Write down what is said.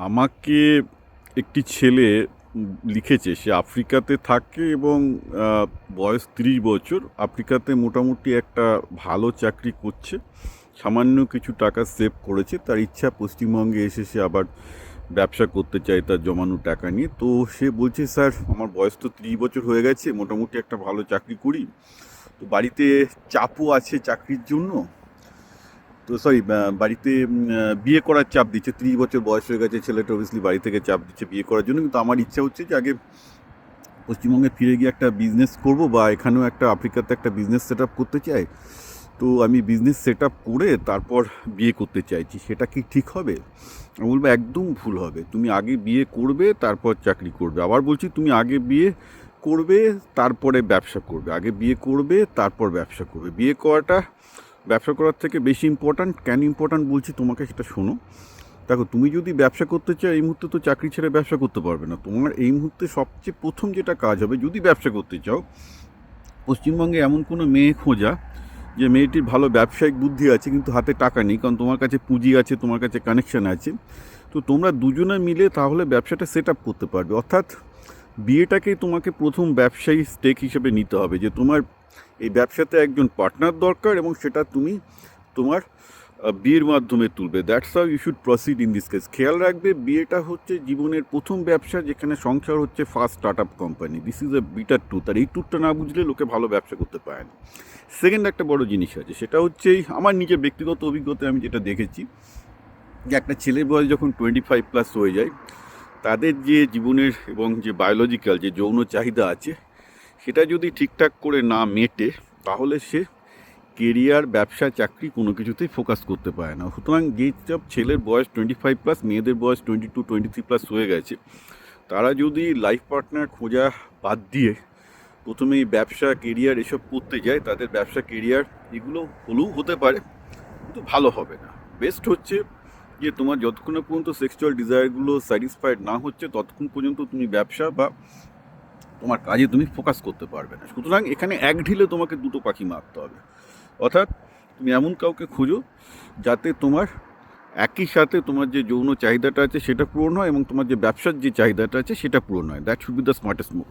আমাকে একটি ছেলে লিখেছে, সে আফ্রিকাতে থাকে এবং বয়স 30 বছর। আফ্রিকাতে মোটামুটি একটা ভালো চাকরি করছে, সামান্য কিছু টাকা সেভ করেছে। তার ইচ্ছা পশ্চিমবঙ্গে এসে সে আবার ব্যবসা করতে চায় তার জমানো টাকা নিয়ে। তো সে বলছে, স্যার আমার বয়স তো 30 বছর হয়ে গেছে, মোটামুটি একটা ভালো চাকরি করি, তো বাড়িতে চাপও আছে চাকরির জন্য। তো সরি, বাড়িতে বিয়ে করার চাপ দিচ্ছে। 30 বছর বয়স হয়ে গেছে, ছেলেটা অবভিয়াসলি বাড়ি থেকে চাপ দিচ্ছে বিয়ে করার জন্য। কিন্তু আমার ইচ্ছা হচ্ছে যে আগে পশ্চিমবঙ্গে ফিরে গিয়ে একটা বিজনেস করব, বা এখানেও একটা আফ্রিকাতে একটা বিজনেস সেট আপ করতে চাই। তো আমি বিজনেস সেট আপ করে তারপর বিয়ে করতে চাইছি, সেটা কি ঠিক হবে? আমি বলবো একদম ভুল হবে। তুমি আগে বিয়ে করবে তারপর চাকরি করবে। আবার বলছি, তুমি আগে বিয়ে করবে তারপরে ব্যবসা করবে। আগে বিয়ে করবে তারপর ব্যবসা করবে। বিয়ে করাটা ব্যবসা করার থেকে বেশি ইম্পর্ট্যান্ট। কেন ইম্পর্ট্যান্ট বলছি তোমাকে, সেটা শোনো। দেখো, তুমি যদি ব্যবসা করতে চাও এই মুহূর্তে, তো চাকরি ছেড়ে ব্যবসা করতে পারবে না। তোমার এই মুহূর্তে সবচেয়ে প্রথম যেটা কাজ হবে, যদি ব্যবসা করতে চাও, পশ্চিমবঙ্গে এমন কোনো মেয়ে খোঁজা যে মেয়েটির ভালো ব্যবসায়িক বুদ্ধি আছে কিন্তু হাতে টাকা নেই, কারণ তোমার কাছে পুঁজি আছে, তোমার কাছে কানেকশান আছে। তো তোমরা দুজনে মিলে তাহলে ব্যবসাটা সেট আপ করতে পারবে। অর্থাৎ বিয়েটাকেই তোমাকে প্রথম ব্যবসায়ী স্টেক হিসেবে নিতে হবে, যে তোমার এই ব্যবসাতে একজন পার্টনার দরকার এবং সেটা তুমি তোমার বিয়ের মাধ্যমে তুলবে। That's how you should proceed in this case. খেয়াল রাখবে, বিয়েটা হচ্ছে জীবনের প্রথম ব্যবসা, যেখানে সংসার হচ্ছে first startup company. This is a bitter truth. আর এই ট্রুথটা না বুঝলে লোকে ভালো ব্যবসা করতে পারে না। সেকেন্ড একটা বড় জিনিস আছে, সেটা হচ্ছে আমার নিজের ব্যক্তিগত অভিজ্ঞতায় আমি যেটা দেখেছি, যে একটা ছেলের বয়স যখন 25+ হয়ে যায়, তাদের যে জীবনের এবং যে বায়োলজিক্যাল যে যৌন চাহিদা আছে, সেটা যদি ঠিকঠাক করে না মেটে, তাহলে সে কেরিয়ার, ব্যবসা, চাকরি কোনো কিছুতেই ফোকাস করতে পারে না। সুতরাং যেসব ছেলের বয়স 25+, মেয়েদের বয়স 22-23+ হয়ে গেছে, তারা যদি লাইফ পার্টনার খোঁজা বাদ দিয়ে প্রথমেই ব্যবসা, কেরিয়ার এসব করতে যায়, তাদের ব্যবসা, কেরিয়ার এগুলো হলেও হতে পারে, কিন্তু ভালো হবে না। বেস্ট হচ্ছে যে তোমার যতক্ষণ না পর্যন্ত সেক্সুয়াল ডিজায়ারগুলো স্যাটিসফাইড না হচ্ছে, ততক্ষণ পর্যন্ত তুমি ব্যবসা বা তোমার কাজে তুমি ফোকাস করতে পারবে না। সুতরাং এখানে এক ঢিলে তোমাকে দুটো পাখি মারতে হবে। অর্থাৎ তুমি এমন কাউকে খোঁজো যাতে তোমার একই সাথে তোমার যে যৌন চাহিদাটা আছে সেটা পূরণ হয়, এবং তোমার যে ব্যবসার যে চাহিদাটা আছে সেটা পূরণ হয়। That should be the smartest move.